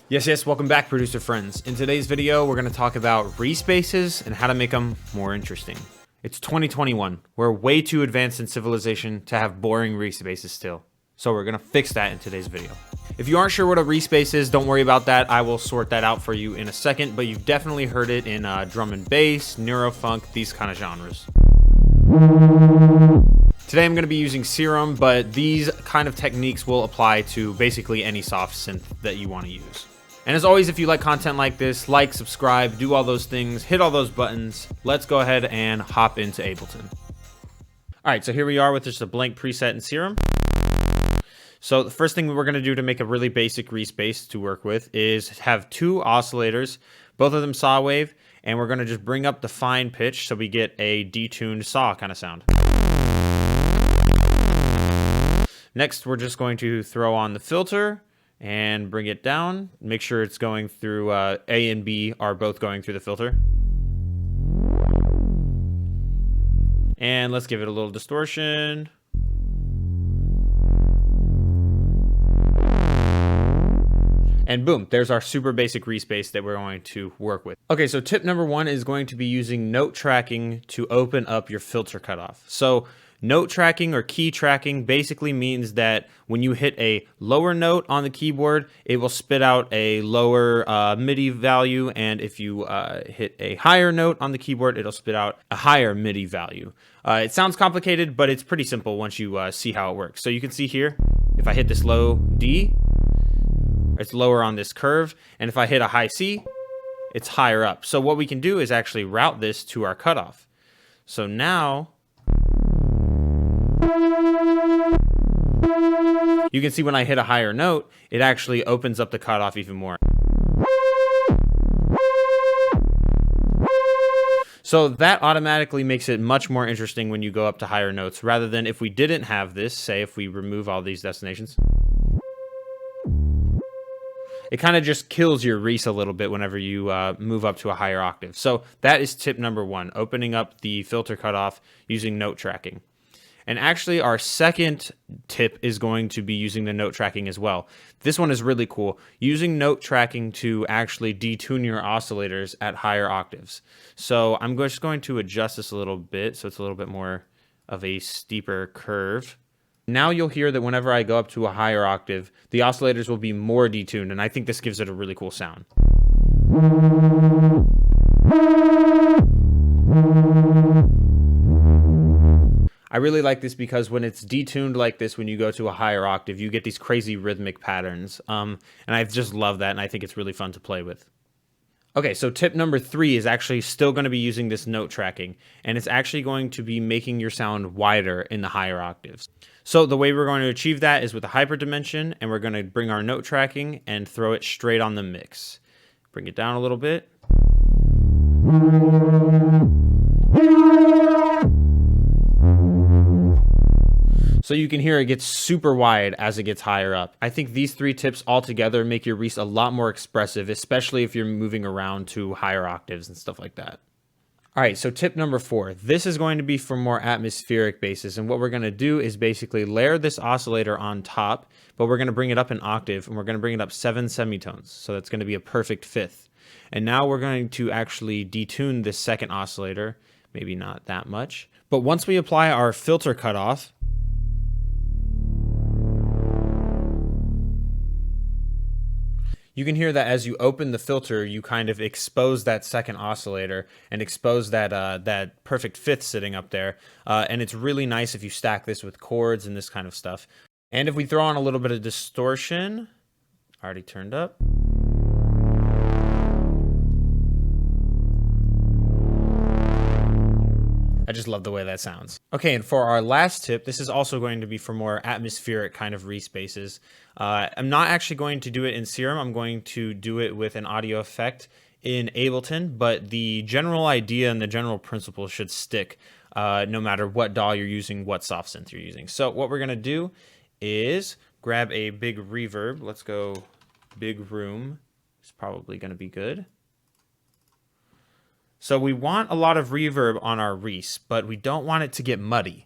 Yes, welcome back, producer friends. In today's video, we're going to talk about Reese bases and how to make them more interesting. It's 2021. We're way too advanced in civilization to have boring Reese bases still. So we're going to fix that in today's video. If you aren't sure what a Reese base is, don't worry about that. I will sort that out for you in a second, but you've definitely heard it in drum and bass, neurofunk, these kind of genres. Today I'm going to be using Serum, but these kind of techniques will apply to basically any soft synth that you want to use. And as always, if you like content like this, like, subscribe, do all those things, hit all those buttons. Let's go ahead and hop into Ableton. All right, so here we are with just a blank preset in Serum. So the first thing we're going to do to make a really basic Reese bass to work with is have two oscillators, both of them saw wave, and we're going to just bring up the fine pitch so we get a detuned saw kind of sound. Next, we're just going to throw on the filter and bring it down. Make sure it's going through, A and B are both going through the filter. And let's give it a little distortion. And boom, there's our super basic Reese bass that we're going to work with. Okay, so tip number one is going to be using note tracking to open up your filter cutoff. So note tracking or key tracking basically means that when you hit a lower note on the keyboard, it will spit out a lower MIDI value. And if you hit a higher note on the keyboard, it'll spit out a higher MIDI value. It sounds complicated, but it's pretty simple once you see how it works. So you can see here, if I hit this low D, it's lower on this curve. And if I hit a high C, it's higher up. So what we can do is actually route this to our cutoff. So now you can see when I hit a higher note, it actually opens up the cutoff even more. So that automatically makes it much more interesting when you go up to higher notes, rather than if we didn't have this, say if we remove all these destinations. It kind of just kills your Reese a little bit whenever you move up to a higher octave. So that is tip number one, opening up the filter cutoff using note tracking. And actually our second tip is going to be using the note tracking as well. This one is really cool, using note tracking to actually detune your oscillators at higher octaves. So I'm just going to adjust this a little bit so it's a little bit more of a steeper curve. Now you'll hear that whenever I go up to a higher octave, the oscillators will be more detuned, and I think this gives it a really cool sound. I really like this because when it's detuned like this, when you go to a higher octave, you get these crazy rhythmic patterns. And I just love that, and I think it's really fun to play with. Okay, so tip number three is actually still going to be using this note tracking, and it's actually going to be making your sound wider in the higher octaves. So the way we're going to achieve that is with a hyperdimension, and we're going to bring our note tracking and throw it straight on the mix. Bring it down a little bit. So you can hear it gets super wide as it gets higher up. I think these three tips all together make your Reese a lot more expressive, especially if you're moving around to higher octaves and stuff like that. All right, so tip number four. This is going to be for more atmospheric basses, and what we're going to do is basically layer this oscillator on top, but we're going to bring it up an octave, and we're going to bring it up 7 semitones. So that's going to be a perfect fifth. And now we're going to actually detune this second oscillator, maybe not that much. But once we apply our filter cutoff, you can hear that as you open the filter, you kind of expose that second oscillator and expose that that perfect fifth sitting up there. And it's really nice if you stack this with chords and this kind of stuff. And if we throw on a little bit of distortion, already turned up. I just love the way that sounds. Okay, and for our last tip, this is also going to be for more atmospheric kind of Reese basses. I'm not actually going to do it in Serum. I'm going to do it with an audio effect in Ableton, but the general idea and the general principle should stick no matter what DAW you're using, what soft synth you're using. So what we're gonna do is grab a big reverb. Let's go big room. It's probably gonna be good. So we want a lot of reverb on our Reese, but we don't want it to get muddy.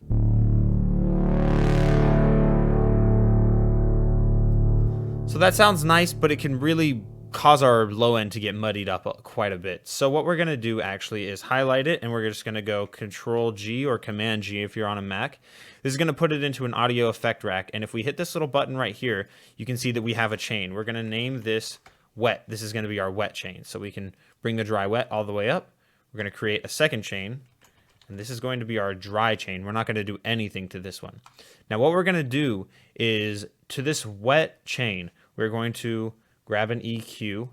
So that sounds nice, but it can really cause our low end to get muddied up quite a bit. So what we're going to do actually is highlight it, and we're just going to go Control G or Command G if you're on a Mac. This is going to put it into an audio effect rack, and if we hit this little button right here, you can see that we have a chain. We're going to name this wet. This is going to be our wet chain. So we can bring the dry wet all the way up. We're going to create a second chain, and this is going to be our dry chain. We're not going to do anything to this one. Now what we're going to do is to this wet chain, we're going to grab an EQ,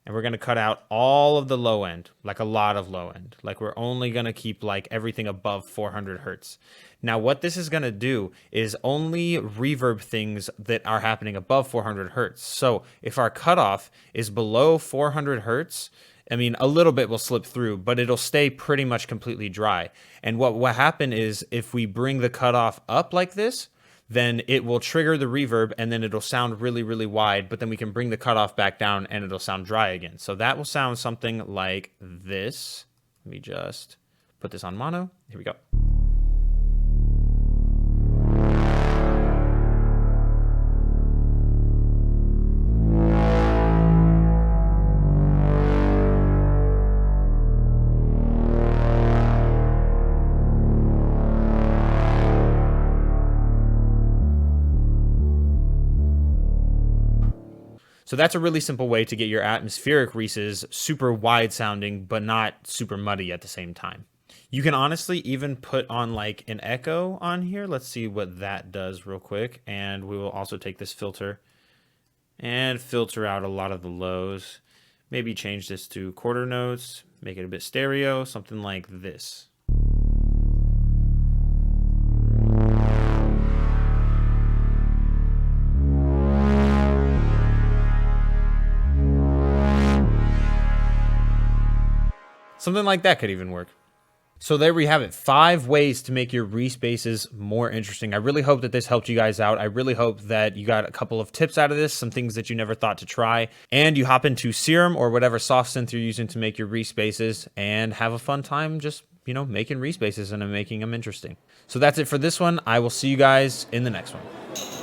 and we're going to cut out all of the low end, like a lot of low end. Like we're only going to keep like everything above 400 hertz. Now what this is going to do is only reverb things that are happening above 400 hertz. So if our cutoff is below 400 hertz, I mean, a little bit will slip through, but it'll stay pretty much completely dry. And what will happen is if we bring the cutoff up like this, then it will trigger the reverb, and then it'll sound really, really wide, but then we can bring the cutoff back down and it'll sound dry again. So that will sound something like this. Let me just put this on mono. Here we go. So that's a really simple way to get your atmospheric Reeses super wide sounding, but not super muddy at the same time. You can honestly even put on like an echo on here. Let's see what that does real quick. And we will also take this filter and filter out a lot of the lows. Maybe change this to quarter notes, make it a bit stereo, something like this. Something like that could even work. So there we have it, 5 ways to make your Reese basses more interesting. I really hope that this helped you guys out. I really hope that you got a couple of tips out of this, some things that you never thought to try, and you hop into Serum or whatever soft synth you're using to make your Reese basses and have a fun time just, you know, making Reese basses and making them interesting. So that's it for this one. I will see you guys in the next one.